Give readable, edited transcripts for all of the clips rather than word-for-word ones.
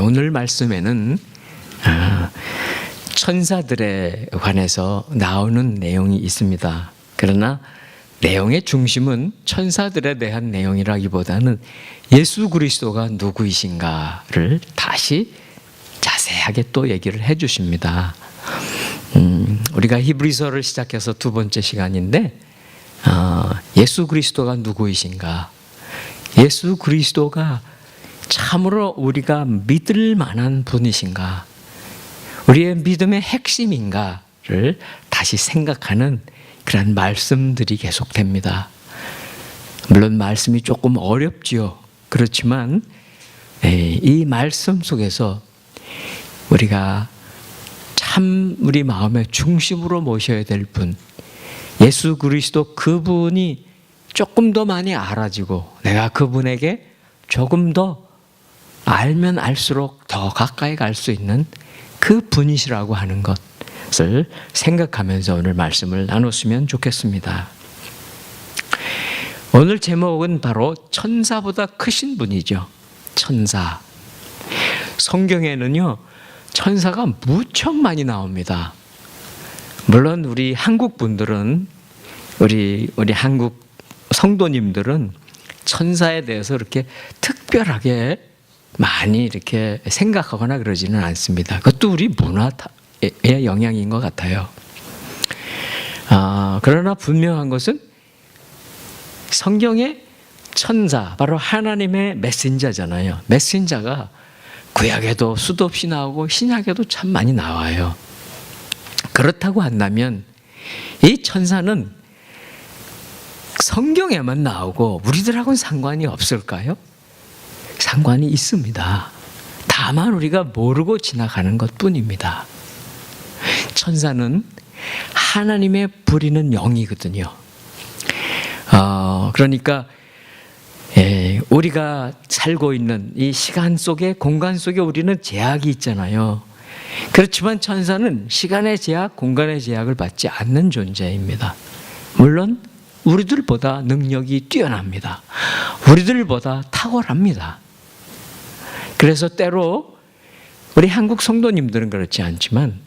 오늘 말씀에는 천사들에 관해서 나오는 내용이 있습니다. 그러나 내용의 중심은 천사들에 대한 내용이라기보다는 예수 그리스도가 누구이신가를 다시 자세하게 또 얘기를 해 주십니다. 우리가 히브리서를 시작해서 두 번째 시간인데 예수 그리스도가 누구이신가, 예수 그리스도가 참으로 우리가 믿을 만한 분이신가, 우리의 믿음의 핵심인가를 다시 생각하는 그런 말씀들이 계속됩니다. 물론 말씀이 조금 어렵지요. 그렇지만 이 말씀 속에서 우리가 참 우리 마음의 중심으로 모셔야 될 분, 예수 그리스도 그분이 조금 더 많이 알아지고 내가 그분에게 조금 더 알면 알수록 더 가까이 갈 수 있는 그 분이시라고 하는 것을 생각하면서 오늘 말씀을 나눴으면 좋겠습니다. 오늘 제목은 바로 천사보다 크신 분이죠. 천사. 성경에는요, 천사가 무척 많이 나옵니다. 물론 우리 한국 분들은, 우리 한국 성도님들은 천사에 대해서 이렇게 특별하게 많이 이렇게 생각하거나 그러지는 않습니다. 그것도 우리 문화의 영향인 것 같아요. 그러나 분명한 것은 성경의 천사, 바로 하나님의 메신저잖아요. 메신저가 구약에도 수도 없이 나오고 신약에도 참 많이 나와요. 그렇다고 한다면 이 천사는 성경에만 나오고 우리들하고는 상관이 없을까요? 상관이 있습니다. 다만 우리가 모르고 지나가는 것뿐입니다. 천사는 하나님의 부리는 영이거든요. 그러니까 우리가 살고 있는 이 시간 속에, 공간 속에 우리는 제약이 있잖아요. 그렇지만 천사는 시간의 제약, 공간의 제약을 받지 않는 존재입니다. 물론 우리들보다 능력이 뛰어납니다. 우리들보다 탁월합니다. 그래서 때로 우리 한국 성도님들은 그렇지 않지만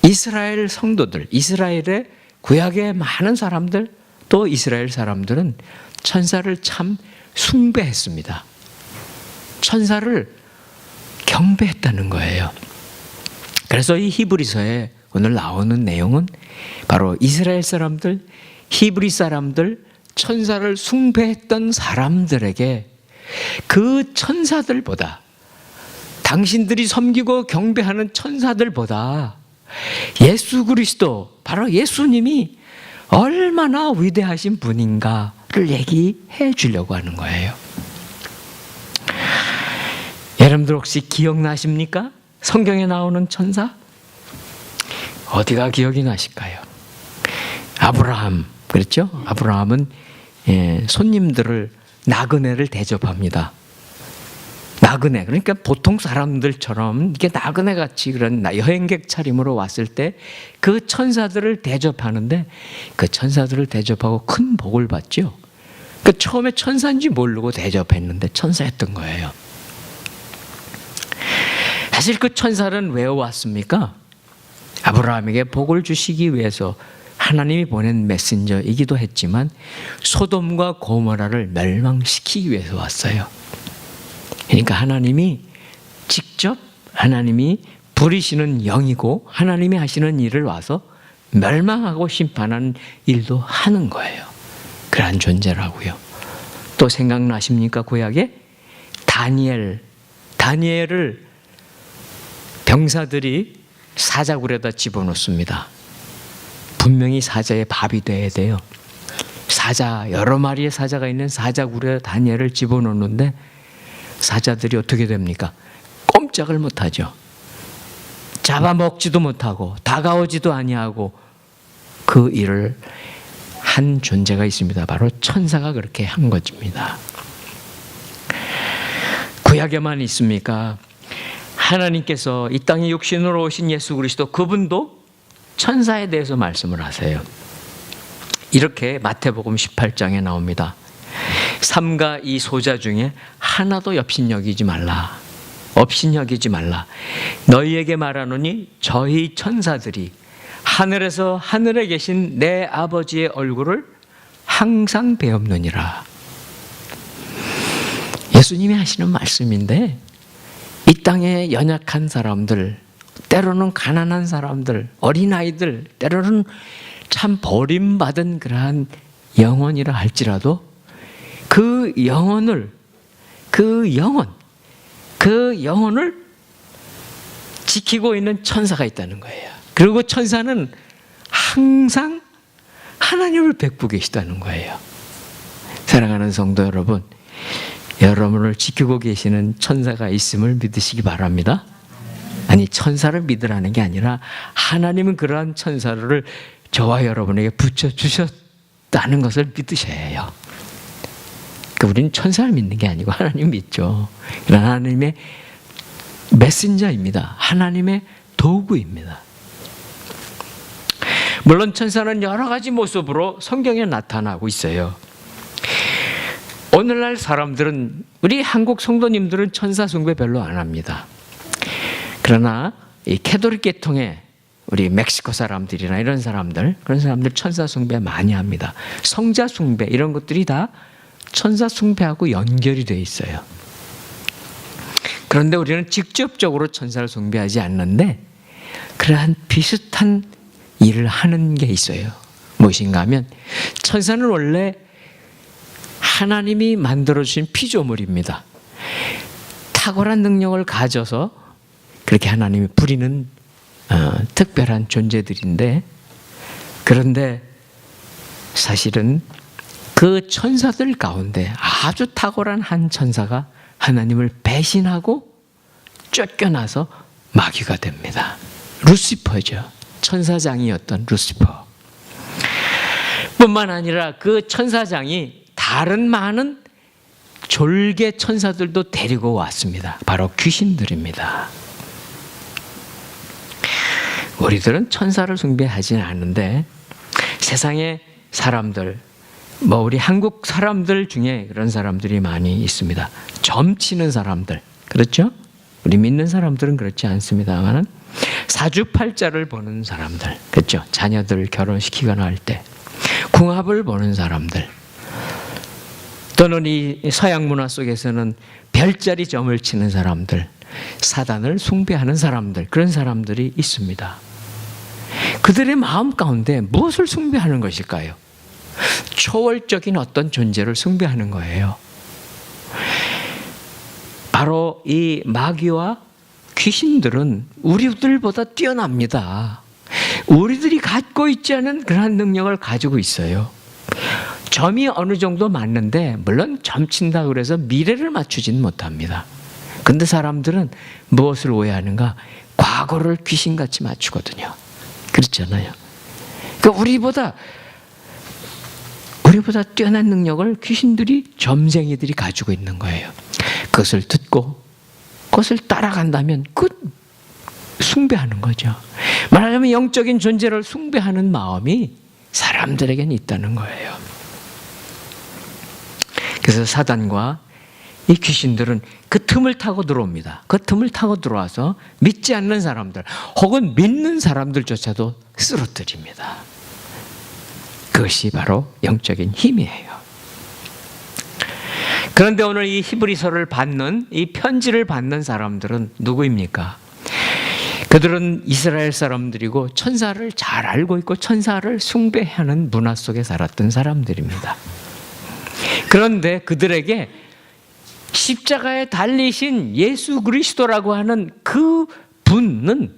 이스라엘 성도들, 이스라엘의 구약의 많은 사람들, 또 이스라엘 사람들은 천사를 참 숭배했습니다. 천사를 경배했다는 거예요. 그래서 이 히브리서에 오늘 나오는 내용은 바로 이스라엘 사람들, 히브리 사람들, 천사를 숭배했던 사람들에게 그 천사들보다, 당신들이 섬기고 경배하는 천사들보다 예수 그리스도, 바로 예수님이 얼마나 위대하신 분인가를 얘기해 주려고 하는 거예요. 여러분들 혹시 기억나십니까? 성경에 나오는 천사? 어디가 기억이 나실까요? 아브라함, 그렇죠? 아브라함은 손님들을, 나그네를 대접합니다. 나그네, 그러니까 보통 사람들처럼 이게 나그네 같이 그런 여행객 차림으로 왔을 때 그 천사들을 대접하는데, 그 천사들을 대접하고 큰 복을 받죠. 그 처음에 천사인지 모르고 대접했는데 천사였던 거예요. 사실 그 천사는 왜 왔습니까? 아브라함에게 복을 주시기 위해서 하나님이 보낸 메신저이기도 했지만 소돔과 고모라를 멸망시키기 위해서 왔어요. 그러니까 하나님이 직접, 하나님이 부리시는 영이고 하나님이 하시는 일을 와서 멸망하고 심판하는 일도 하는 거예요. 그러한 존재라고요. 또 생각나십니까? 구약에 다니엘을 병사들이 사자굴에다 집어넣습니다. 분명히 사자의 밥이 돼야 돼요. 여러 마리의 사자가 있는 사자굴에 다니엘을 집어넣는데 사자들이 어떻게 됩니까? 꼼짝을 못하죠. 잡아먹지도 못하고 다가오지도 아니하고 그 일을 한 존재가 있습니다. 바로 천사가 그렇게 한 것입니다. 구약에만 있습니까? 하나님께서 이 땅에 육신으로 오신 예수 그리스도, 그분도 천사에 대해서 말씀을 하세요. 이렇게 마태복음 18장에 나옵니다. 삼가 이 소자 중에 하나도 업신여기지 말라. 업신여기지 말라. 너희에게 말하노니 저희 천사들이 하늘에서 하늘에 계신 내 아버지의 얼굴을 항상 배옵느니라. 예수님이 하시는 말씀인데, 이 땅에 연약한 사람들, 때로는 가난한 사람들, 어린아이들, 때로는 참 버림받은 그러한 영혼이라 할지라도 그 영혼을 지키고 있는 천사가 있다는 거예요. 그리고 천사는 항상 하나님을 뵙고 계시다는 거예요. 사랑하는 성도 여러분, 여러분을 지키고 계시는 천사가 있음을 믿으시기 바랍니다. 아니, 천사를 믿으라는 게 아니라 하나님은 그러한 천사를 저와 여러분에게 붙여주셨다는 것을 믿으셔야 해요. 우리는 천사를 믿는 게 아니고 하나님 믿죠. 하나님의 메신저입니다. 하나님의 도구입니다. 물론 천사는 여러 가지 모습으로 성경에 나타나고 있어요. 오늘날 사람들은, 우리 한국 성도님들은 천사 숭배 별로 안 합니다. 그러나 이 캐톨릭 계통의 우리 멕시코 사람들이나 이런 사람들, 그런 사람들 천사 숭배 많이 합니다. 성자 숭배 이런 것들이 다 천사 숭배하고 연결이 되어 있어요. 그런데 우리는 직접적으로 천사를 숭배하지 않는데 그러한 비슷한 일을 하는 게 있어요. 무엇인가 하면, 천사는 원래 하나님이 만들어주신 피조물입니다. 탁월한 능력을 가져서 그렇게 하나님이 부리는 특별한 존재들인데, 그런데 사실은 그 천사들 가운데 아주 탁월한 한 천사가 하나님을 배신하고 쫓겨나서 마귀가 됩니다. 루시퍼죠. 천사장이었던 루시퍼. 뿐만 아니라 그 천사장이 다른 많은 졸개 천사들도 데리고 왔습니다. 바로 귀신들입니다. 우리들은 천사를 숭배하지는 않는데 세상의 사람들, 우리 한국 사람들 중에 그런 사람들이 많이 있습니다. 점치는 사람들, 그렇죠? 우리 믿는 사람들은 그렇지 않습니다만 사주팔자를 보는 사람들, 그렇죠? 자녀들 결혼시키거나 할 때 궁합을 보는 사람들, 또는 이 서양 문화 속에서는 별자리 점을 치는 사람들, 사단을 숭배하는 사람들, 그런 사람들이 있습니다. 그들의 마음 가운데 무엇을 숭배하는 것일까요? 초월적인 어떤 존재를 숭배하는 거예요. 바로 이 마귀와 귀신들은 우리들보다 뛰어납니다. 우리들이 갖고 있지 않은 그러한 능력을 가지고 있어요. 점이 어느 정도 맞는데, 물론 점친다 그래서 미래를 맞추지는 못합니다. 근데 사람들은 무엇을 오해하는가? 과거를 귀신같이 맞추거든요. 그렇잖아요. 그러니까 우리보다 뛰어난 능력을 귀신들이, 점쟁이들이 가지고 있는 거예요. 그것을 듣고 그것을 따라간다면 숭배하는 거죠. 말하자면 영적인 존재를 숭배하는 마음이 사람들에게는 있다는 거예요. 그래서 사단과 이 귀신들은 그 틈을 타고 들어옵니다. 그 틈을 타고 들어와서 믿지 않는 사람들 혹은 믿는 사람들조차도 쓰러뜨립니다. 그것이 바로 영적인 힘이에요. 그런데 오늘 이 히브리서를 받는, 이 편지를 받는 사람들은 누구입니까? 그들은 이스라엘 사람들이고 천사를 잘 알고 있고 천사를 숭배하는 문화 속에 살았던 사람들입니다. 그런데 그들에게 십자가에 달리신 예수 그리스도라고 하는 그 분은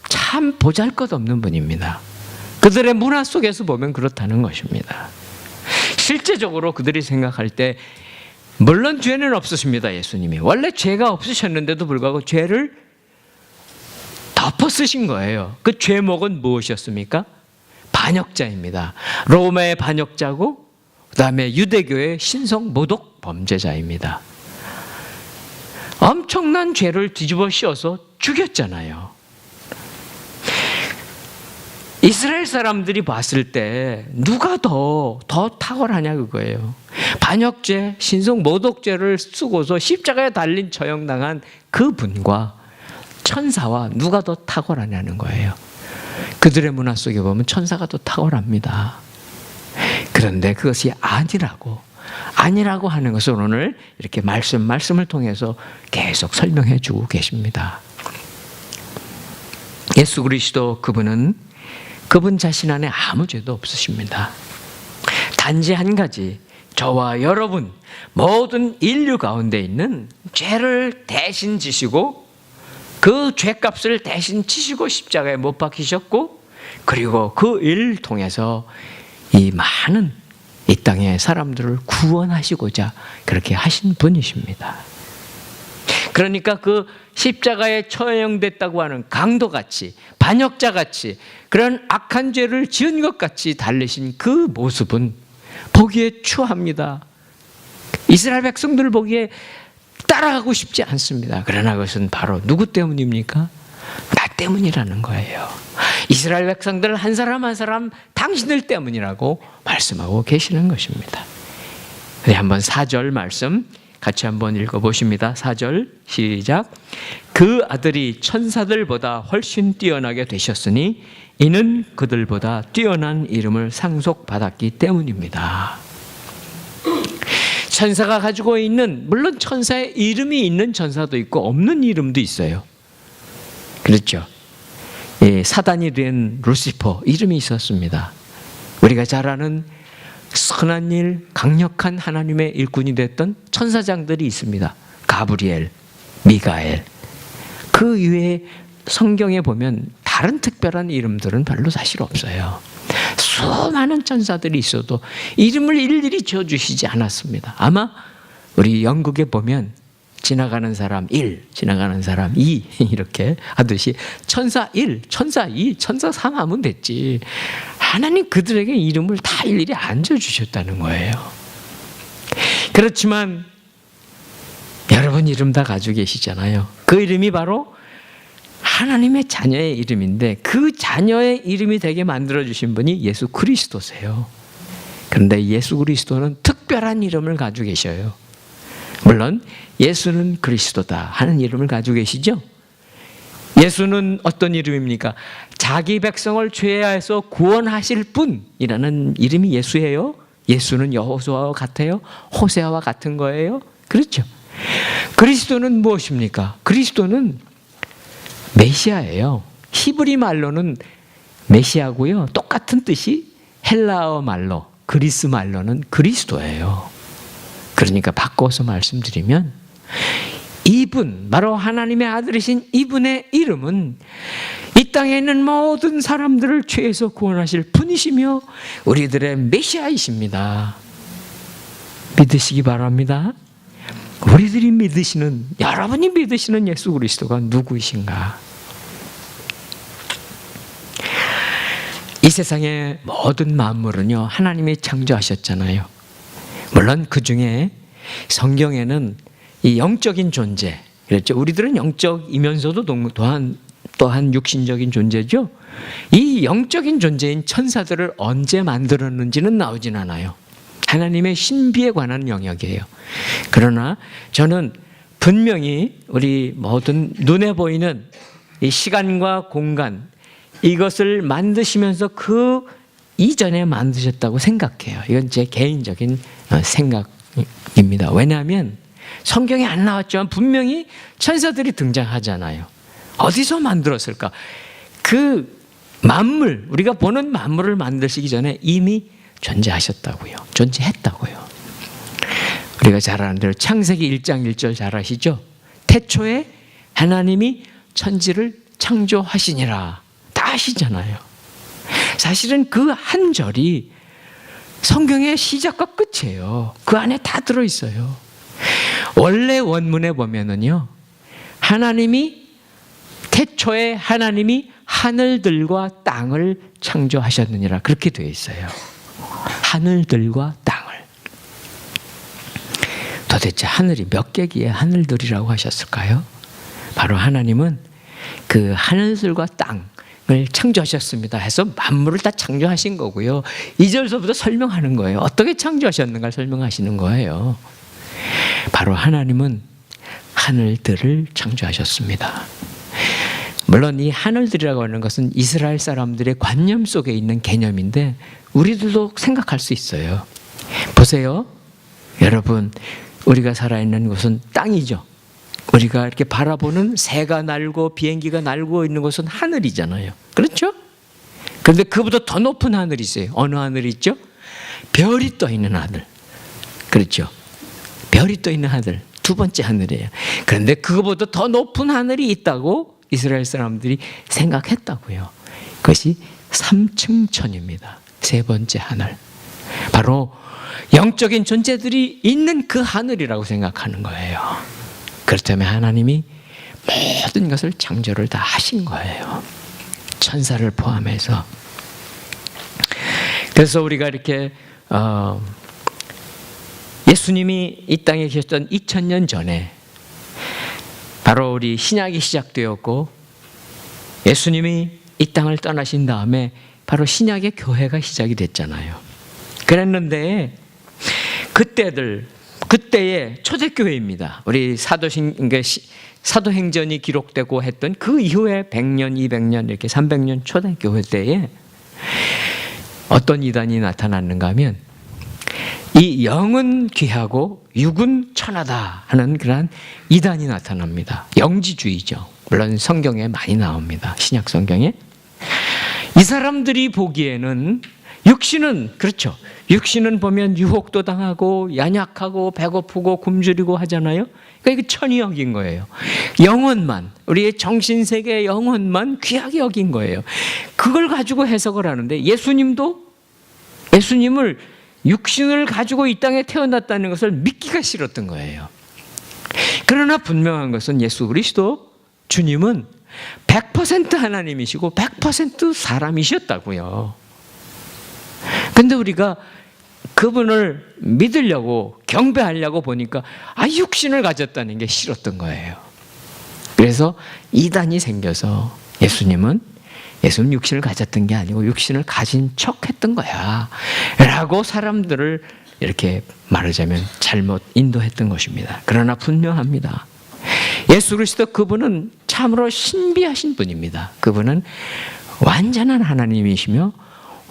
참 보잘것없는 분입니다. 그들의 문화 속에서 보면 그렇다는 것입니다. 실제적으로 그들이 생각할 때 물론 죄는 없으십니다. 예수님이 원래 죄가 없으셨는데도 불구하고 죄를 덮어 쓰신 거예요. 그 죄목은 무엇이었습니까? 반역자입니다. 로마의 반역자고 그 다음에 유대교의 신성 모독 범죄자입니다. 엄청난 죄를 뒤집어 씌워서 죽였잖아요. 이스라엘 사람들이 봤을 때 누가 더 탁월하냐 그거예요. 반역죄, 신성 모독죄를 쓰고서 십자가에 달린 처형당한 그분과 천사와 누가 더 탁월하냐는 거예요. 그들의 문화 속에 보면 천사가 더 탁월합니다. 그런데 그것이 아니라고 하는 것을 오늘 이렇게 말씀을 통해서 계속 설명해 주고 계십니다. 예수 그리스도 그분은 그분 자신 안에 아무 죄도 없으십니다. 단지 한 가지, 저와 여러분 모든 인류 가운데 있는 죄를 대신 지시고 그 죄값을 대신 치시고 십자가에 못 박히셨고, 그리고 그 일을 통해서 이 많은 이 땅의 사람들을 구원하시고자 그렇게 하신 분이십니다. 그러니까 그 십자가에 처형됐다고 하는 강도같이, 반역자같이, 그런 악한 죄를 지은 것 같이 달리신 그 모습은 보기에 추합니다. 이스라엘 백성들 보기에 따라가고 싶지 않습니다. 그러나 그것은 바로 누구 때문입니까? 나 때문이라는 거예요. 이스라엘 백성들 한 사람 한 사람 당신들 때문이라고 말씀하고 계시는 것입니다. 네, 한번 4절 말씀 같이 한번 읽어보십니다. 4절 시작. 그 아들이 천사들보다 훨씬 뛰어나게 되셨으니 이는 그들보다 뛰어난 이름을 상속받았기 때문입니다. 천사가 가지고 있는, 물론 천사의 이름이 있는 천사도 있고 없는 이름도 있어요. 그렇죠. 예, 사단이 된 루시퍼 이름이 있었습니다. 우리가 잘 아는 선한 일, 강력한 하나님의 일꾼이 됐던 천사장들이 있습니다. 가브리엘, 미가엘. 그 이외에 성경에 보면 다른 특별한 이름들은 별로 사실 없어요. 수많은 천사들이 있어도 이름을 일일이 지어주시지 않았습니다. 아마 우리 영국에 보면 지나가는 사람 1, 지나가는 사람 2 이렇게 하듯이 천사 1, 천사 2, 천사 3 하면 됐지. 하나님 그들에게 이름을 다 일일이 안 지어주셨다는 거예요. 그렇지만 여러분 이름 다 가지고 계시잖아요. 그 이름이 바로 하나님의 자녀의 이름인데 그 자녀의 이름이 되게 만들어주신 분이 예수 그리스도세요. 그런데 예수 그리스도는 특별한 이름을 가지고 계셔요. 물론 예수는 그리스도다 하는 이름을 가지고 계시죠. 예수는 어떤 이름입니까? 자기 백성을 죄에서 구원하실 분이라는 이름이 예수예요. 예수는 여호수아와 같아요. 호세아와 같은 거예요. 그렇죠. 그리스도는 무엇입니까? 그리스도는 메시아예요. 히브리 말로는 메시아고요. 똑같은 뜻이 헬라어 말로, 그리스 말로는 그리스도예요. 그러니까 바꿔서 말씀드리면 이분, 바로 하나님의 아들이신 이분의 이름은 이 땅에 있는 모든 사람들을 죄에서 구원하실 분이시며 우리들의 메시아이십니다. 믿으시기 바랍니다. 우리들이 믿으시는, 여러분이 믿으시는 예수 그리스도가 누구이신가? 이 세상의 모든 만물은요 하나님이 창조하셨잖아요. 물론 그 중에 성경에는 이 영적인 존재, 그렇죠. 우리들은 영적이면서도 또한 육신적인 존재죠. 이 영적인 존재인 천사들을 언제 만들었는지는 나오진 않아요. 하나님의 신비에 관한 영역이에요. 그러나 저는 분명히 우리 모든 눈에 보이는 이 시간과 공간, 이것을 만드시면서 그 이전에 만드셨다고 생각해요. 이건 제 개인적인 생각입니다. 왜냐하면 성경에 안 나왔지만 분명히 천사들이 등장하잖아요. 어디서 만들었을까? 그 만물, 우리가 보는 만물을 만드시기 전에 이미 존재하셨다고요. 존재했다고요. 우리가 잘 아는 대로 창세기 1장 1절 잘 아시죠? 태초에 하나님이 천지를 창조하시니라. 다 아시잖아요. 사실은 그 한 절이 성경의 시작과 끝이에요. 그 안에 다 들어있어요. 원래 원문에 보면은요, 태초에 하나님이 하늘들과 땅을 창조하셨느니라 그렇게 되어 있어요. 하늘들과 땅을. 도대체 하늘이 몇 개기에 하늘들이라고 하셨을까요? 바로 하나님은 그 하늘들과 땅, 창조하셨습니다 해서 만물을 다 창조하신 거고요. 2절서부터 설명하는 거예요. 어떻게 창조하셨는가 설명하시는 거예요. 바로 하나님은 하늘들을 창조하셨습니다. 물론 이 하늘들이라고 하는 것은 이스라엘 사람들의 관념 속에 있는 개념인데 우리들도 생각할 수 있어요. 보세요. 여러분, 우리가 살아있는 곳은 땅이죠. 우리가 이렇게 바라보는 새가 날고 비행기가 날고 있는 곳은 하늘이잖아요. 그렇죠? 그런데 그보다 더 높은 하늘이 있어요. 어느 하늘이 있죠? 별이 떠 있는 하늘. 그렇죠? 별이 떠 있는 하늘. 두 번째 하늘이에요. 그런데 그거보다 더 높은 하늘이 있다고 이스라엘 사람들이 생각했다고요. 그것이 3층 천입니다. 세 번째 하늘. 바로 영적인 존재들이 있는 그 하늘이라고 생각하는 거예요. 그렇다면 하나님이 모든 것을 창조를 다 하신 거예요. 천사를 포함해서. 그래서 우리가 이렇게 예수님이 이 땅에 계셨던 2000년 전에 바로 우리 신약이 시작되었고 예수님이 이 땅을 떠나신 다음에 바로 신약의 교회가 시작이 됐잖아요. 그랬는데 그때의 초대교회입니다. 우리 사도행전이 기록되고 했던 그 이후에 100년, 200년 이렇게 300년 초대교회 때에 어떤 이단이 나타났는가 하면 이 영은 귀하고 육은 천하다 하는 그런 이단이 나타납니다. 영지주의죠. 물론 성경에 많이 나옵니다. 신약 성경에. 이 사람들이 보기에는 육신은 그렇죠. 육신은 보면 유혹도 당하고 연약하고 배고프고 굶주리고 하잖아요. 그러니까 이거 천히 여긴 거예요. 영혼만, 우리의 정신세계의 영혼만 귀하게 여긴 거예요. 그걸 가지고 해석을 하는데 예수님을 육신을 가지고 이 땅에 태어났다는 것을 믿기가 싫었던 거예요. 그러나 분명한 것은 예수 그리스도 주님은 100% 하나님이시고 100% 사람이셨다고요. 근데 우리가 그분을 믿으려고 경배하려고 보니까 육신을 가졌다는 게 싫었던 거예요. 그래서 이단이 생겨서 예수님 육신을 가졌던 게 아니고 육신을 가진 척 했던 거야 라고 사람들을 이렇게 말하자면 잘못 인도했던 것입니다. 그러나 분명합니다. 예수 그리스도 그분은 참으로 신비하신 분입니다. 그분은 완전한 하나님이시며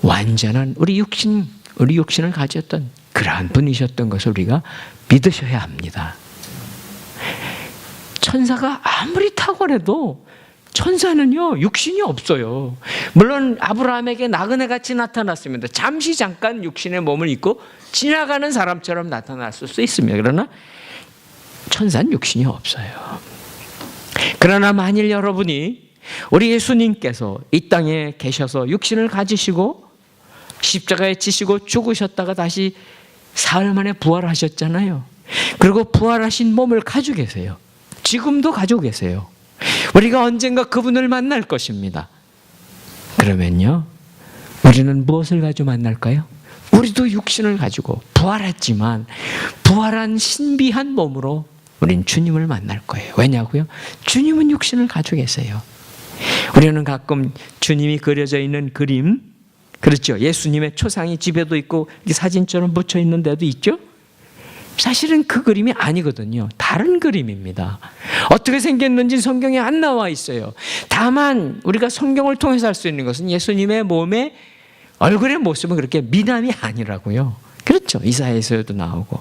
완전한 우리 육신을 가졌던 그러한 분이셨던 것을 우리가 믿으셔야 합니다. 천사가 아무리 탁월해도 천사는요 육신이 없어요. 물론 아브라함에게 나그네같이 나타났습니다. 잠깐 육신의 몸을 입고 지나가는 사람처럼 나타났을 수 있습니다. 그러나 천사는 육신이 없어요. 그러나 만일 여러분이 우리 예수님께서 이 땅에 계셔서 육신을 가지시고 십자가에 지시고 죽으셨다가 다시 사흘 만에 부활하셨잖아요. 그리고 부활하신 몸을 가지고 계세요. 지금도 가지고 계세요. 우리가 언젠가 그분을 만날 것입니다. 그러면요, 우리는 무엇을 가지고 만날까요? 우리도 육신을 가지고 부활했지만 부활한 신비한 몸으로 우린 주님을 만날 거예요. 왜냐고요? 주님은 육신을 가지고 계세요. 우리는 가끔 주님이 그려져 있는 그림, 그렇죠? 예수님의 초상이 집에도 있고 사진처럼 붙여 있는 데도 있죠? 사실은 그 그림이 아니거든요. 다른 그림입니다. 어떻게 생겼는지 성경에 안 나와 있어요. 다만 우리가 성경을 통해서 알 수 있는 것은 예수님의 몸의 얼굴의 모습은 그렇게 미남이 아니라고요. 그렇죠? 이사야에서도 나오고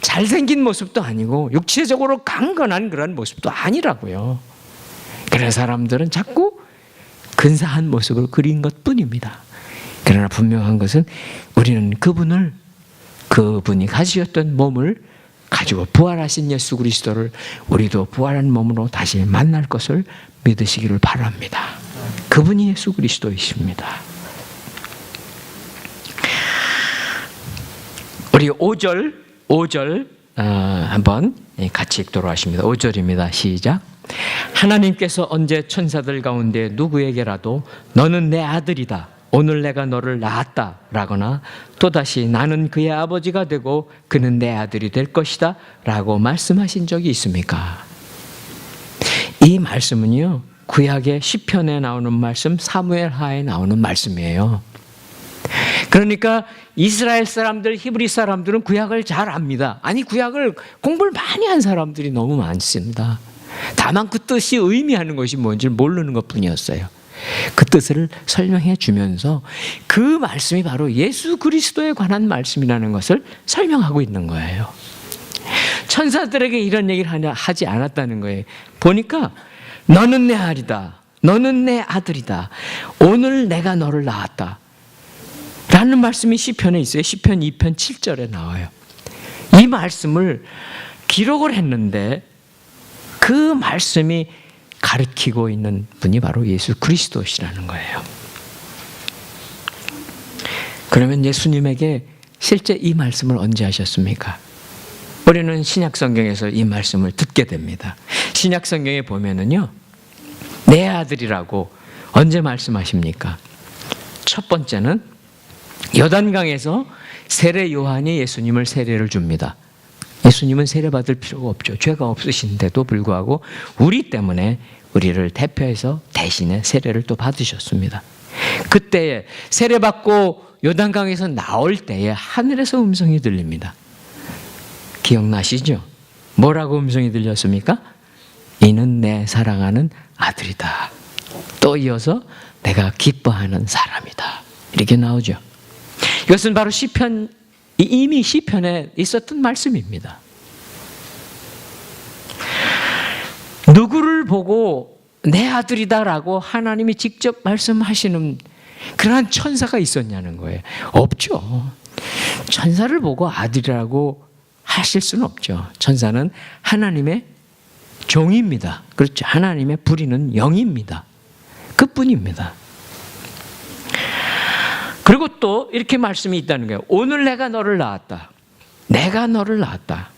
잘생긴 모습도 아니고 육체적으로 강건한 그런 모습도 아니라고요. 그래서 사람들은 자꾸 근사한 모습을 그린 것뿐입니다. 그러나 분명한 것은 우리는 그분이 가지셨던 몸을 가지고 부활하신 예수 그리스도를 우리도 부활한 몸으로 다시 만날 것을 믿으시기를 바랍니다. 그분이 예수 그리스도이십니다. 우리 5절 한번 같이 읽도록 하십니다. 5절입니다. 시작. 하나님께서 언제 천사들 가운데 누구에게라도 너는 내 아들이다, 오늘 내가 너를 낳았다 라거나 또다시 나는 그의 아버지가 되고 그는 내 아들이 될 것이다 라고 말씀하신 적이 있습니까? 이 말씀은요, 구약의 시편에 나오는 말씀, 사무엘하에 나오는 말씀이에요. 그러니까 이스라엘 사람들, 히브리 사람들은 구약을 잘 압니다. 아니, 구약을 공부를 많이 한 사람들이 너무 많습니다. 다만 그 뜻이 의미하는 것이 뭔지 모르는 것뿐이었어요. 그 뜻을 설명해 주면서 그 말씀이 바로 예수 그리스도에 관한 말씀이라는 것을 설명하고 있는 거예요. 천사들에게 이런 얘기를 하지 않았다는 거예요. 보니까 너는 내 아들이다. 너는 내 아들이다. 오늘 내가 너를 낳았다. 라는 말씀이 시편에 있어요. 시편 2편 7절에 나와요. 이 말씀을 기록을 했는데 그 말씀이 가르치고 있는 분이 바로 예수 그리스도시라는 거예요. 그러면 예수님에게 실제 이 말씀을 언제 하셨습니까? 우리는 신약 성경에서 이 말씀을 듣게 됩니다. 신약 성경에 보면은요, 내 아들이라고 언제 말씀하십니까? 첫 번째는 요단강에서 세례 요한이 예수님을 세례를 줍니다. 예수님은 세례받을 필요가 없죠. 죄가 없으신데도 불구하고 우리 때문에 우리를 대표해서 대신에 세례를 또 받으셨습니다. 그때에 세례받고 요단강에서 나올 때에 하늘에서 음성이 들립니다. 기억나시죠? 뭐라고 음성이 들렸습니까? 이는 내 사랑하는 아들이다. 또 이어서 내가 기뻐하는 사람이다. 이렇게 나오죠. 이것은 바로 시편, 이미 시편에 있었던 말씀입니다. 누구를 보고 내 아들이다라고 하나님이 직접 말씀하시는 그러한 천사가 있었냐는 거예요. 없죠. 천사를 보고 아들이라고 하실 수는 없죠. 천사는 하나님의 종입니다. 그렇죠. 하나님의 부리는 영입니다. 그뿐입니다. 그리고 또 이렇게 말씀이 있다는 거예요. 오늘 내가 너를 낳았다. 내가 너를 낳았다.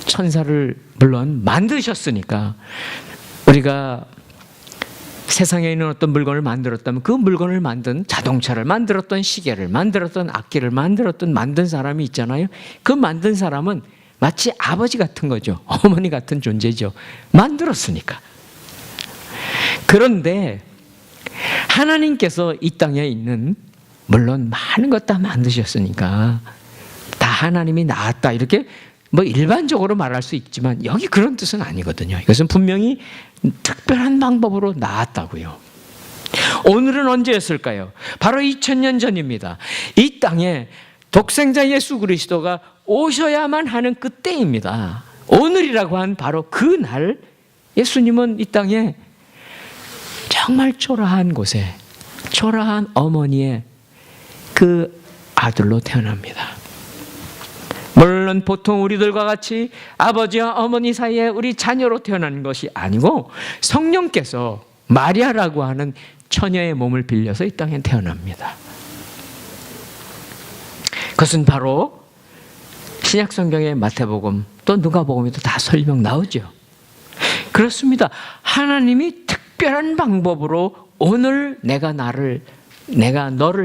천사를 물론 만드셨으니까 우리가 세상에 있는 어떤 물건을 만들었다면 그 물건을 만든 자동차를 만들었던 시계를 만들었던 악기를 만든 사람이 있잖아요. 그 만든 사람은 마치 아버지 같은 거죠. 어머니 같은 존재죠. 만들었으니까. 그런데 하나님께서 이 땅에 있는 물론 많은 것 다 만드셨으니까 다 하나님이 낳았다 이렇게 뭐 일반적으로 말할 수 있지만 여기 그런 뜻은 아니거든요. 이것은 분명히 특별한 방법으로 낳았다고요. 오늘은 언제였을까요? 바로 2000년 전입니다. 이 땅에 독생자 예수 그리스도가 오셔야만 하는 그때입니다. 오늘이라고 한 바로 그날 예수님은 이 땅에 정말 초라한 곳에 초라한 어머니의 그 아들로 태어납니다. 물론 보통 우리들과 같이 아버지와 어머니 사이에 우리 자녀로 태어난 것이 아니고 성령께서 마리아라고 하는 처녀의 몸을 빌려서 이 땅에 태어납니다. 그것은 바로 신약성경의 마태복음 또 누가복음에도 다 설명 나오죠. 그렇습니다. 하나님이 특별한 방법으로 오늘 내가 너를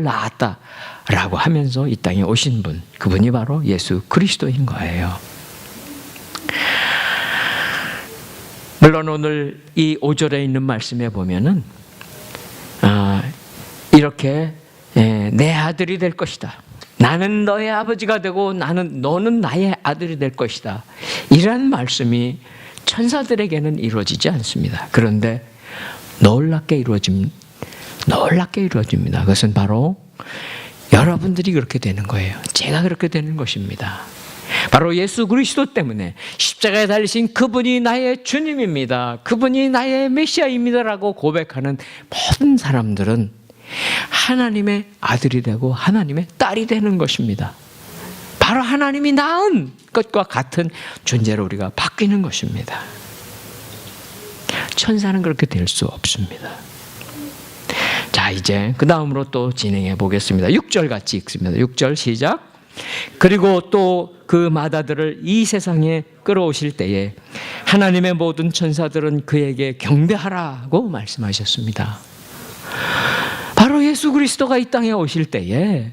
낳았다라고 하면서 이 땅에 오신 분, 그분이 바로 예수 그리스도인 거예요. 물론 오늘 이 5절에 있는 말씀에 보면은 이렇게 내 아들이 될 것이다. 나는 너의 아버지가 되고 너는 나의 아들이 될 것이다. 이런 말씀이 천사들에게는 이루어지지 않습니다. 그런데 놀랍게 이루어집니다. 그것은 바로 여러분들이 그렇게 되는 거예요. 제가 그렇게 되는 것입니다. 바로 예수 그리스도 때문에 십자가에 달리신 그분이 나의 주님입니다. 그분이 나의 메시아입니다라고 고백하는 모든 사람들은 하나님의 아들이 되고 하나님의 딸이 되는 것입니다. 바로 하나님이 낳은 것과 같은 존재로 우리가 바뀌는 것입니다. 천사는 그렇게 될 수 없습니다. 자, 이제 그 다음으로 또 진행해 보겠습니다. 6절 같이 읽습니다. 6절 시작. 그리고 또 그 마다들을 이 세상에 끌어오실 때에 하나님의 모든 천사들은 그에게 경배하라고 말씀하셨습니다. 바로 예수 그리스도가 이 땅에 오실 때에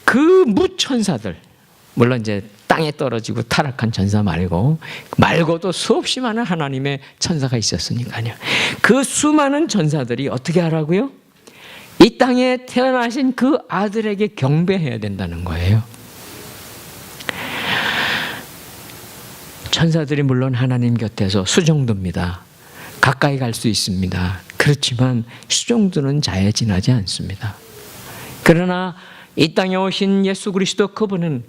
그 무천사들, 물론 이제 땅에 떨어지고 타락한 천사 말고도 수없이 많은 하나님의 천사가 있었으니까요. 그 수많은 천사들이 어떻게 하라고요? 이 땅에 태어나신 그 아들에게 경배해야 된다는 거예요. 천사들이 물론 하나님 곁에서 수종듭니다. 가까이 갈 수 있습니다. 그렇지만 수종드는 자에 지나지 않습니다. 그러나 이 땅에 오신 예수 그리스도 그분은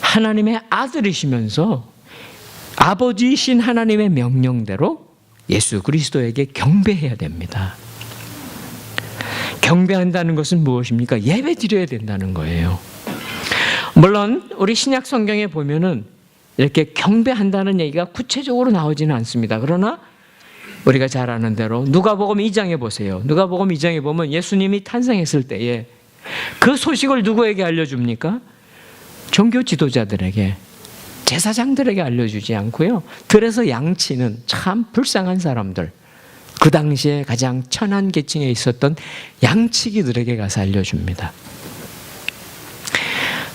하나님의 아들이시면서 아버지이신 하나님의 명령대로 예수 그리스도에게 경배해야 됩니다. 경배한다는 것은 무엇입니까? 예배 드려야 된다는 거예요. 물론 우리 신약 성경에 보면은 이렇게 경배한다는 얘기가 구체적으로 나오지는 않습니다. 그러나 우리가 잘 아는 대로 누가복음 2장에 보세요. 누가복음 2장에 보면 예수님이 탄생했을 때에 그 소식을 누구에게 알려줍니까? 종교 지도자들에게, 제사장들에게 알려주지 않고요. 들에서 양치는 참 불쌍한 사람들, 그 당시에 가장 천한 계층에 있었던 양치기들에게 가서 알려줍니다.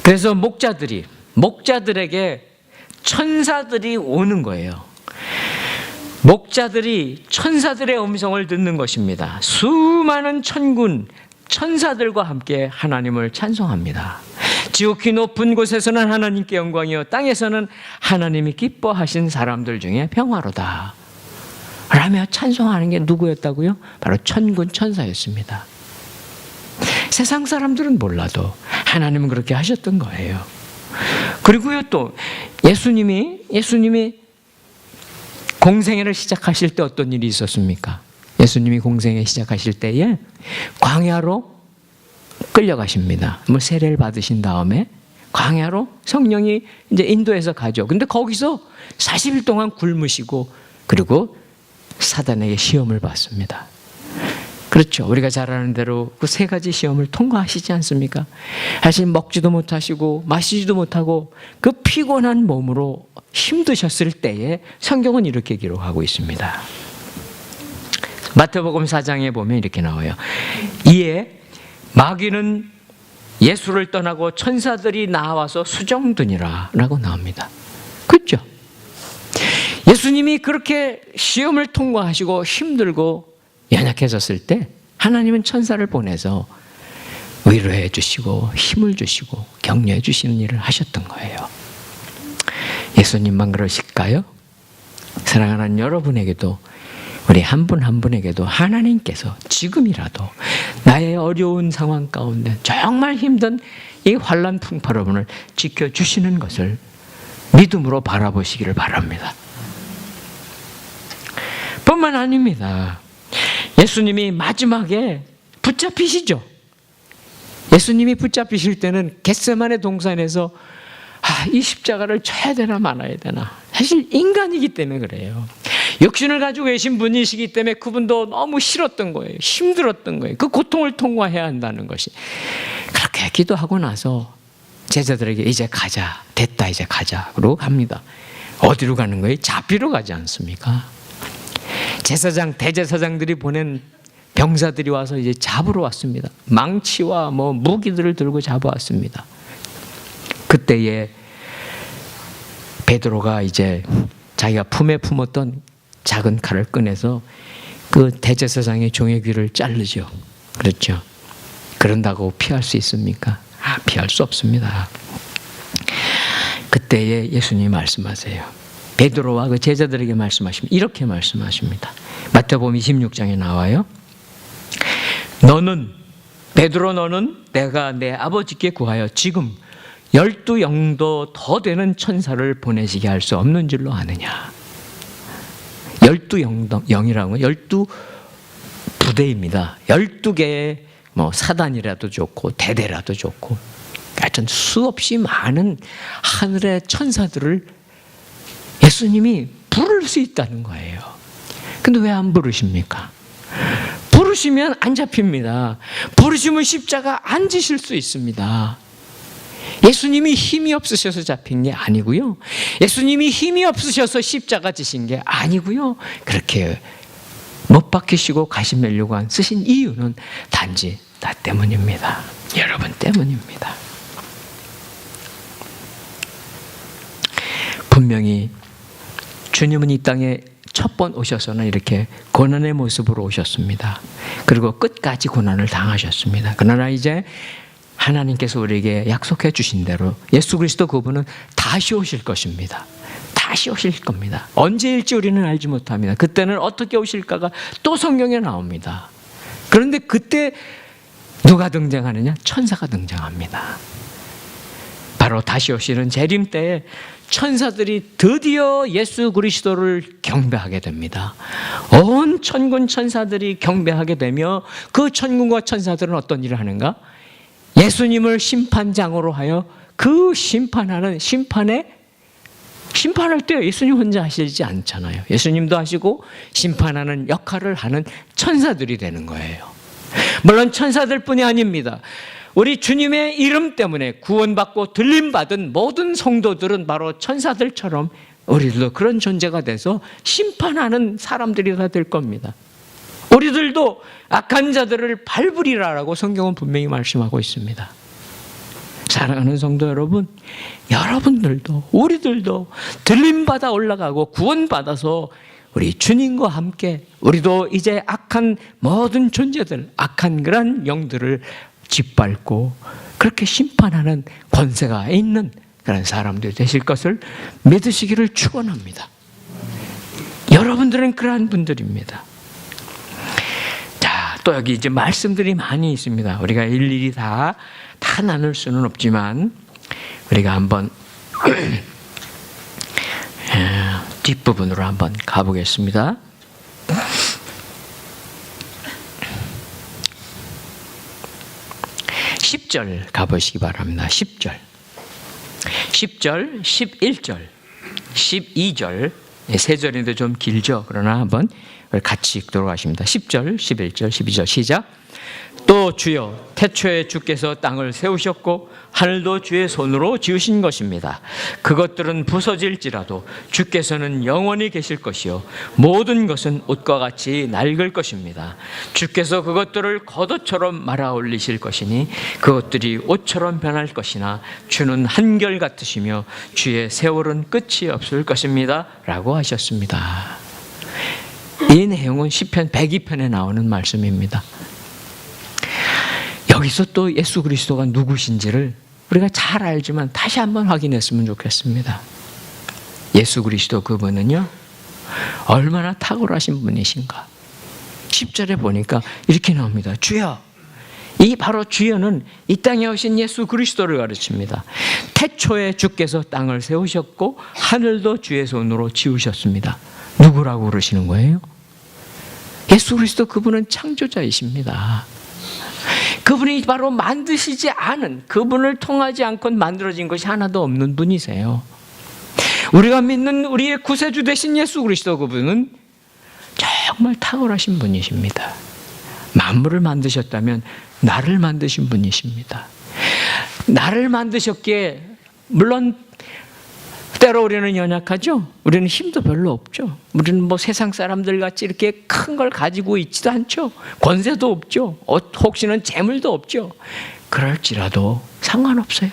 그래서 목자들에게 천사들이 오는 거예요. 목자들이 천사들의 음성을 듣는 것입니다. 수많은 천군, 천사들과 함께 하나님을 찬송합니다. 지극히 높은 곳에서는 하나님께 영광이요 땅에서는 하나님이 기뻐하신 사람들 중에 평화로다 라며 찬송하는 게 누구였다고요? 바로 천군 천사였습니다. 세상 사람들은 몰라도 하나님은 그렇게 하셨던 거예요. 그리고요 또 예수님이 공생애를 시작하실 때 어떤 일이 있었습니까? 예수님이 공생애 시작하실 때에 광야로 끌려가십니다. 세례를 받으신 다음에 광야로 성령이 이제 인도해서 가죠. 근데 거기서 40일 동안 굶으시고 그리고 사단에게 시험을 받습니다. 그렇죠. 우리가 잘 아는 대로 그 세 가지 시험을 통과하시지 않습니까? 사실 먹지도 못하시고 마시지도 못하고 그 피곤한 몸으로 힘드셨을 때에 성경은 이렇게 기록하고 있습니다. 마태복음 4장에 보면 이렇게 나와요. 이에 마귀는 예수를 떠나고 천사들이 나와서 수종드니라 라고 나옵니다. 그렇죠? 예수님이 그렇게 시험을 통과하시고 힘들고 연약해졌을 때 하나님은 천사를 보내서 위로해 주시고 힘을 주시고 격려해 주시는 일을 하셨던 거예요. 예수님만 그러실까요? 사랑하는 여러분에게도 우리 한 분 한 분에게도 하나님께서 지금이라도 나의 어려운 상황 가운데 정말 힘든 이 환난 풍파로문을 지켜주시는 것을 믿음으로 바라보시기를 바랍니다. 뿐만 아닙니다. 예수님이 마지막에 붙잡히시죠. 예수님이 붙잡히실 때는 겟세마네 동산에서 이 십자가를 져야 되나 말아야 되나. 사실 인간이기 때문에 그래요. 육신을 가지고 계신 분이시기 때문에 그분도 너무 싫었던 거예요. 힘들었던 거예요. 그 고통을 통과해야 한다는 것이. 그렇게 기도하고 나서 제자들에게 이제 가자. 됐다 이제 가자. 그러고 갑니다. 어디로 가는 거예요? 잡히러 가지 않습니까? 제사장, 대제사장들이 보낸 병사들이 와서 이제 잡으러 왔습니다. 망치와 무기들을 들고 잡아왔습니다. 그때에 베드로가 이제 자기가 품에 품었던 작은 칼을 꺼내서 그 대제사장의 종의 귀를 자르죠. 그렇죠. 그런다고 피할 수 있습니까? 피할 수 없습니다. 그때에 예수님이 말씀하세요. 베드로와 그 제자들에게 말씀하시면 이렇게 말씀하십니다. 마태복음 26장에 나와요. 베드로 너는 내가 내 아버지께 구하여 지금 12영도 더 되는 천사를 보내시게 할 수 없는 줄로 아느냐. 12영이라는 건 12부대입니다. 12개의 사단이라도 좋고 대대라도 좋고 하여튼 수없이 많은 하늘의 천사들을 예수님이 부를 수 있다는 거예요. 근데 왜 안 부르십니까? 부르시면 안 잡힙니다. 부르시면 십자가 안 지실 수 있습니다. 예수님이 힘이 없으셔서 잡힌 게 아니고요. 예수님이 힘이 없으셔서 십자가 지신 게 아니고요. 그렇게 못 박히시고 가신 멜류관 쓰신 이유는 단지 나 때문입니다. 여러분 때문입니다. 분명히 주님은 이 땅에 첫 번 오셔서는 이렇게 고난의 모습으로 오셨습니다. 그리고 끝까지 고난을 당하셨습니다. 그러나 이제 하나님께서 우리에게 약속해 주신 대로 예수 그리스도 그분은 다시 오실 것입니다. 다시 오실 겁니다. 언제일지 우리는 알지 못합니다. 그때는 어떻게 오실까가 또 성경에 나옵니다. 그런데 그때 누가 등장하느냐? 천사가 등장합니다. 바로 다시 오시는 재림 때에 천사들이 드디어 예수 그리스도를 경배하게 됩니다. 온 천군 천사들이 경배하게 되며 그 천군과 천사들은 어떤 일을 하는가? 예수님을 심판장으로 하여 그 심판을 때 예수님 혼자 하시지 않잖아요. 예수님도 하시고 심판하는 역할을 하는 천사들이 되는 거예요. 물론 천사들뿐이 아닙니다. 우리 주님의 이름 때문에 구원받고 들림받은 모든 성도들은 바로 천사들처럼 우리들도 그런 존재가 돼서 심판하는 사람들이 다 될 겁니다. 우리들도 악한 자들을 밟으리라라고 성경은 분명히 말씀하고 있습니다. 사랑하는 성도 여러분, 여러분들도 우리들도 들림받아 올라가고 구원받아서 우리 주님과 함께 우리도 이제 악한 모든 존재들, 악한 그런 영들을 짓밟고 그렇게 심판하는 권세가 있는 그런 사람들이 되실 것을 믿으시기를 축원합니다. 여러분들은 그러한 분들입니다. 자, 또 여기 이제 말씀들이 많이 있습니다. 우리가 일일이 다 나눌 수는 없지만 우리가 한번 뒷부분으로 한번 가보겠습니다. 10절 가보시기 바랍니다. 10절, 11절, 12절, 세 절인데 좀 길죠. 그러나 한번 같이 읽도록 하십니다. 10절, 11절, 12절 시작. 또 주여, 태초에 주께서 땅을 세우셨고 하늘도 주의 손으로 지으신 것입니다. 그것들은 부서질지라도 주께서는 영원히 계실 것이요 모든 것은 옷과 같이 낡을 것입니다. 주께서 그것들을 겉옷처럼 말아 올리실 것이니 그것들이 옷처럼 변할 것이나 주는 한결같으시며 주의 세월은 끝이 없을 것입니다 라고 하셨습니다. 이 내용은 시편 102편에 나오는 말씀입니다. 여기서 또 예수 그리스도가 누구신지를 우리가 잘 알지만 다시 한번 확인했으면 좋겠습니다. 예수 그리스도 그분은요, 얼마나 탁월하신 분이신가. 10절에 보니까 이렇게 나옵니다. 주여. 이 바로 주여는 이 땅에 오신 예수 그리스도를 가르칩니다. 태초에 주께서 땅을 세우셨고 하늘도 주의 손으로 지으셨습니다. 누구라고 그러시는 거예요? 예수 그리스도 그분은 창조자이십니다. 그분이 바로 만드시지 않은, 그분을 통하지 않고 만들어진 것이 하나도 없는 분이세요. 우리가 믿는 우리의 구세주 되신 예수 그리스도 그분은 정말 탁월하신 분이십니다. 만물을 만드셨다면 나를 만드신 분이십니다. 나를 만드셨기에 물론 때로 우리는 연약하죠. 우리는 힘도 별로 없죠. 우리는 뭐 세상 사람들 같이 이렇게 큰 걸 가지고 있지도 않죠. 권세도 없죠. 혹시는 재물도 없죠. 그럴지라도 상관없어요.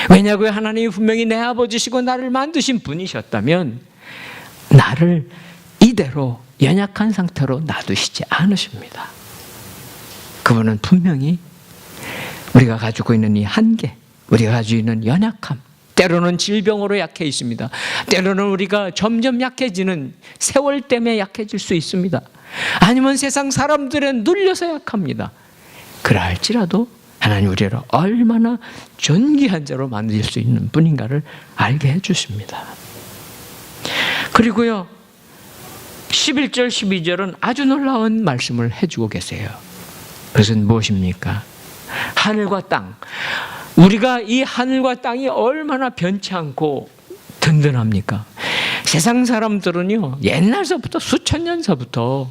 왜냐고요? 하나님이 분명히 내 아버지시고 나를 만드신 분이셨다면 나를 이대로 연약한 상태로 놔두시지 않으십니다. 그분은 분명히 우리가 가지고 있는 이 한계, 우리가 가지고 있는 연약함, 때로는 질병으로 약해 있습니다. 때로는 우리가 점점 약해지는 세월 때문에 약해질 수 있습니다. 아니면 세상 사람들은 눌려서 약합니다. 그럴지라도 하나님 우리를 얼마나 존귀한 자로 만들 수 있는 분인가를 알게 해주십니다. 그리고요, 11절, 12절은 아주 놀라운 말씀을 해주고 계세요. 그것은 무엇입니까? 하늘과 땅. 우리가 이 하늘과 땅이 얼마나 변치 않고 든든합니까? 세상 사람들은요, 옛날서부터 수천 년서부터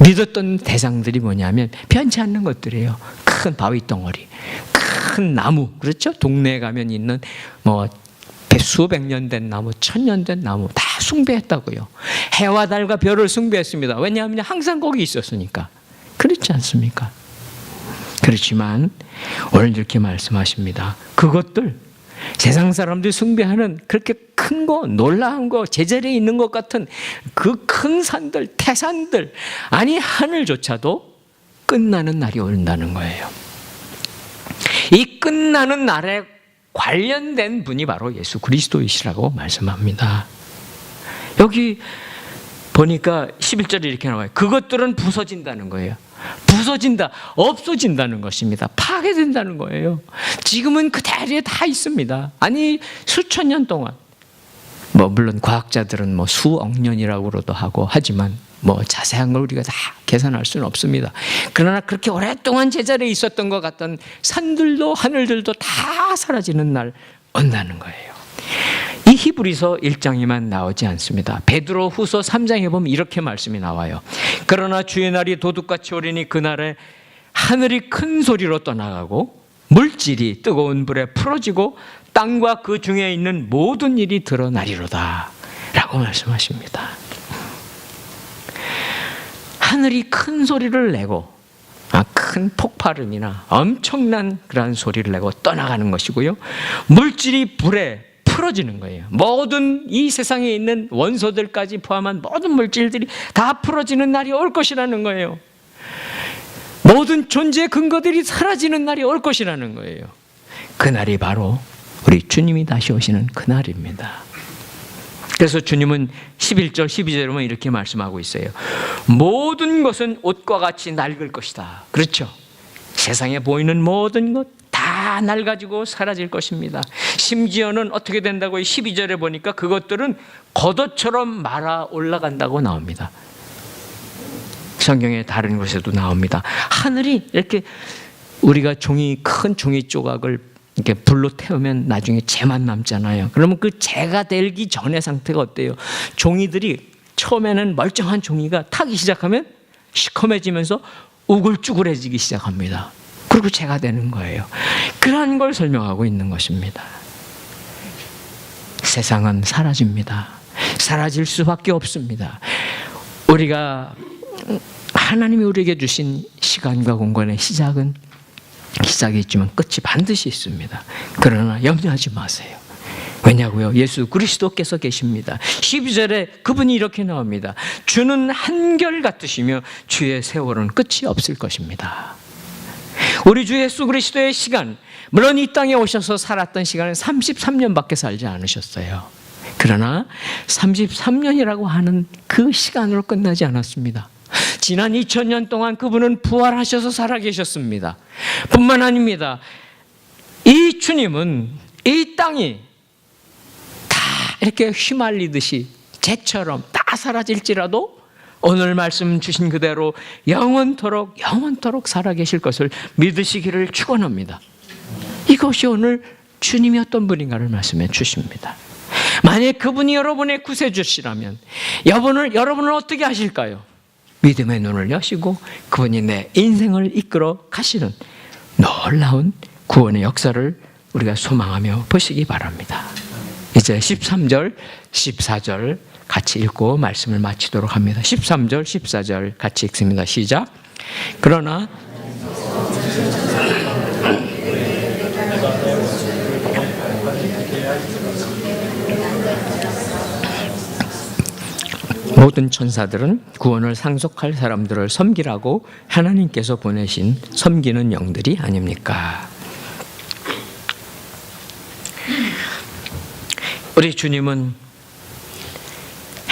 믿었던 대상들이 뭐냐면 변치 않는 것들이에요. 큰 바위 덩어리, 큰 나무, 그렇죠? 동네에 가면 있는 뭐 수백 년 된 나무, 천년 된 나무 다 숭배했다고요. 해와 달과 별을 숭배했습니다. 왜냐하면 항상 거기 있었으니까. 그렇지 않습니까? 그렇지만 오늘 이렇게 말씀하십니다. 그것들, 세상 사람들이 숭배하는 그렇게 큰 큰 거, 놀라운 거, 제자리에 있는 것 같은 그 큰 산들, 태산들, 아니 하늘조차도 끝나는 날이 온다는 거예요. 이 끝나는 날에 관련된 분이 바로 예수 그리스도이시라고 말씀합니다. 여기 보니까 11절에 이렇게 나와요. 그것들은 부서진다는 거예요. 부서진다, 없어진다는 것입니다. 파괴된다는 거예요. 지금은 그 자리에 다 있습니다. 아니 수천 년 동안 물론 과학자들은 수억 년이라고도 하고 하지만 자세한 걸 우리가 다 계산할 수는 없습니다. 그러나 그렇게 오랫동안 제자리에 있었던 것 같던 산들도 하늘들도 다 사라지는 날 온다는 거예요. 이 히브리서 1장에만 나오지 않습니다. 베드로 후서 3장에 보면 이렇게 말씀이 나와요. 그러나 주의 날이 도둑같이 오리니 그날에 하늘이 큰 소리로 떠나가고 물질이 뜨거운 불에 풀어지고 땅과 그 중에 있는 모든 일이 드러나리로다 라고 말씀하십니다. 하늘이 큰 소리를 내고 큰 폭발음이나 엄청난 그런 소리를 내고 떠나가는 것이고요. 물질이 불에 풀어지는 거예요. 모든 이 세상에 있는 원소들까지 포함한 모든 물질들이 다 풀어지는 날이 올 것이라는 거예요. 모든 존재의 근거들이 사라지는 날이 올 것이라는 거예요. 그날이 바로 우리 주님이 다시 오시는 그날입니다. 그래서 주님은 11절, 12절에 보면 이렇게 말씀하고 있어요. 모든 것은 옷과 같이 낡을 것이다. 그렇죠. 세상에 보이는 모든 것 다 낡아지고 사라질 것입니다. 심지어는 어떻게 된다고 12절에 보니까 그것들은 겉옷처럼 말아 올라간다고 나옵니다. 성경의 다른 곳에도 나옵니다. 하늘이 이렇게 우리가 큰 종이 조각을 이렇게 불로 태우면 나중에 재만 남잖아요. 그러면 그 재가 되기 전의 상태가 어때요? 종이들이 처음에는 멀쩡한 종이가 타기 시작하면 시커매지면서 우글쭈글해지기 시작합니다. 그리고 재가 되는 거예요. 그러한 걸 설명하고 있는 것입니다. 세상은 사라집니다. 사라질 수밖에 없습니다. 우리가 하나님이 우리에게 주신 시간과 공간의 시작이 있지만 끝이 반드시 있습니다. 그러나 염려하지 마세요. 왜냐고요? 예수 그리스도께서 계십니다. 12절에 그분이 이렇게 나옵니다. 주는 한결같으시며 주의 세월은 끝이 없을 것입니다. 우리 주 예수 그리스도의 시간, 물론 이 땅에 오셔서 살았던 시간은 33년밖에 살지 않으셨어요. 그러나 33년이라고 하는 그 시간으로 끝나지 않았습니다. 지난 2000년 동안 그분은 부활하셔서 살아계셨습니다. 뿐만 아닙니다. 이 주님은 이 땅이 다 이렇게 휘말리듯이 재처럼 다 사라질지라도 오늘 말씀 주신 그대로 영원토록 살아계실 것을 믿으시기를 축원합니다. 이것이 오늘 주님이 어떤 분인가를 말씀해 주십니다. 만약 그분이 여러분의 구세주시라면 여러분을 어떻게 하실까요? 믿음의 눈을 여시고 그분이 내 인생을 이끌어 가시는 놀라운 구원의 역사를 우리가 소망하며 보시기 바랍니다. 이제 13절, 14절 같이 읽고 말씀을 마치도록 합니다. 13절, 14절 같이 읽습니다. 시작. 그러나 모든 천사들은 구원을 상속할 사람들을 섬기라고 하나님께서 보내신 섬기는 영들이 아닙니까? 우리 주님은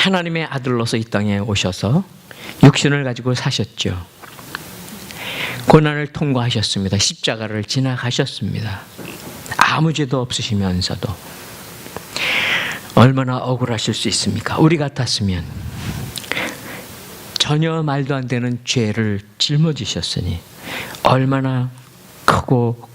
하나님의 아들로서 이 땅에 오셔서 육신을 가지고 사셨죠. 고난을 통과하셨습니다. 십자가를 지나가셨습니다. 아무 죄도 없으시면서도 얼마나 억울하실 수 있습니까? 우리 같았으면 전혀 말도 안 되는 죄를 짊어지셨으니 얼마나 크고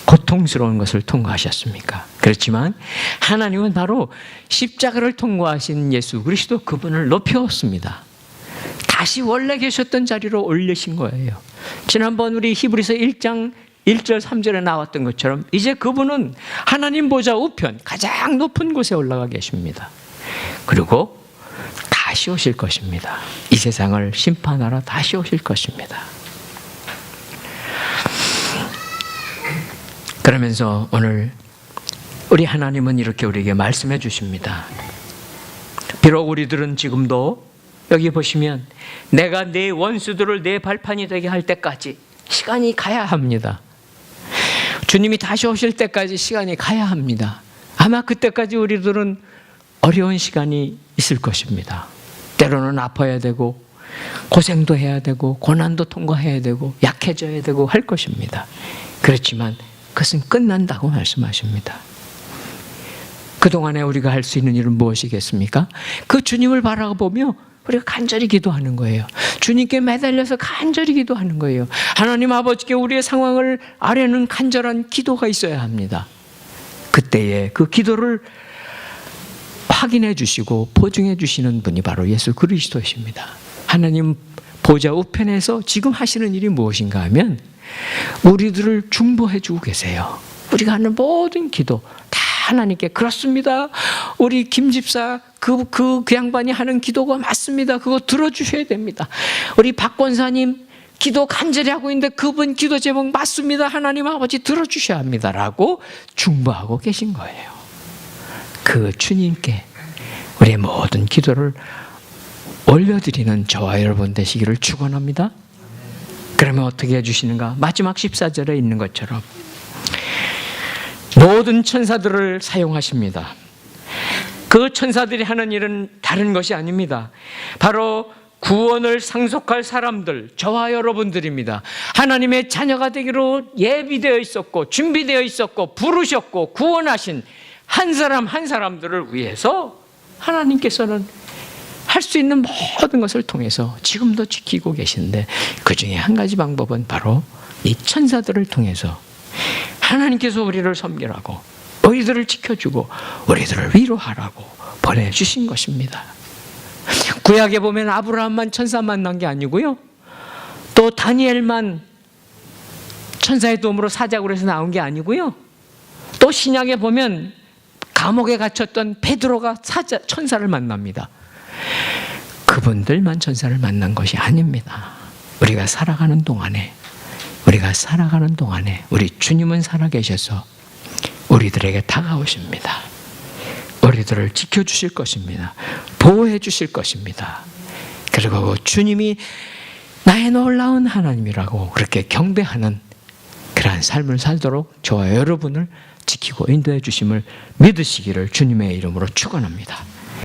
고통스러운 것을 통과하셨습니까? 그렇지만 하나님은 바로 십자가를 통과하신 예수 그리스도 그분을 높였습니다. 다시 원래 계셨던 자리로 올리신 거예요. 지난번 우리 히브리서 1장 1절 3절에 나왔던 것처럼 이제 그분은 하나님 보좌 우편 가장 높은 곳에 올라가 계십니다. 그리고 다시 오실 것입니다. 이 세상을 심판하러 다시 오실 것입니다. 그러면서 오늘 우리 하나님은 이렇게 우리에게 말씀해 주십니다. 비록 우리들은 지금도 여기 보시면 내가 내 원수들을 내 발판이 되게 할 때까지 시간이 가야 합니다. 주님이 다시 오실 때까지 시간이 가야 합니다. 아마 그때까지 우리들은 어려운 시간이 있을 것입니다. 때로는 아파야 되고 고생도 해야 되고 고난도 통과해야 되고 약해져야 되고 할 것입니다. 그렇지만 그것은 끝난다고 말씀하십니다. 그동안에 우리가 할 수 있는 일은 무엇이겠습니까? 그 주님을 바라보며 우리가 간절히 기도하는 거예요. 주님께 매달려서 간절히 기도하는 거예요. 하나님 아버지께 우리의 상황을 아뢰는 간절한 기도가 있어야 합니다. 그때에 그 기도를 확인해 주시고 보증해 주시는 분이 바로 예수 그리스도이십니다. 하나님 보좌 우편에서 지금 하시는 일이 무엇인가 하면 우리들을 중보해 주고 계세요. 우리가 하는 모든 기도 다 하나님께 그렇습니다. 우리 김 집사 그 양반이 하는 기도가 맞습니다. 그거 들어주셔야 됩니다. 우리 박 권사님 기도 간절히 하고 있는데 그분 기도 제목 맞습니다. 하나님 아버지 들어주셔야 합니다라고 중보하고 계신 거예요. 그 주님께 우리의 모든 기도를 올려드리는 저와 여러분 되시기를 축원합니다. 그러면 어떻게 해주시는가? 마지막 14절에 있는 것처럼 모든 천사들을 사용하십니다. 그 천사들이 하는 일은 다른 것이 아닙니다. 바로 구원을 상속할 사람들, 저와 여러분들입니다. 하나님의 자녀가 되기로 예비되어 있었고 준비되어 있었고 부르셨고 구원하신 한 사람 한 사람들을 위해서 하나님께서는 할 수 있는 모든 것을 통해서 지금도 지키고 계신데 그 중에 한 가지 방법은 바로 이 천사들을 통해서 하나님께서 우리를 섬기라고 우리들을 지켜주고 우리들을 위로하라고 보내주신 것입니다. 구약에 보면 아브라함만 천사 만난 게 아니고요, 또 다니엘만 천사의 도움으로 사자굴에서 해서 나온 게 아니고요, 또 신약에 보면 감옥에 갇혔던 베드로가 천사를 만납니다. 그분들만 천사를 만난 것이 아닙니다. 우리가 살아가는 동안에 우리 주님은 살아계셔서 우리들에게 다가오십니다. 우리들을 지켜주실 것입니다. 보호해 주실 것입니다. 그리고 주님이 나의 놀라운 하나님이라고 그렇게 경배하는 그러한 삶을 살도록 저와 여러분을 지키고 인도해 주심을 믿으시기를 주님의 이름으로 축원합니다.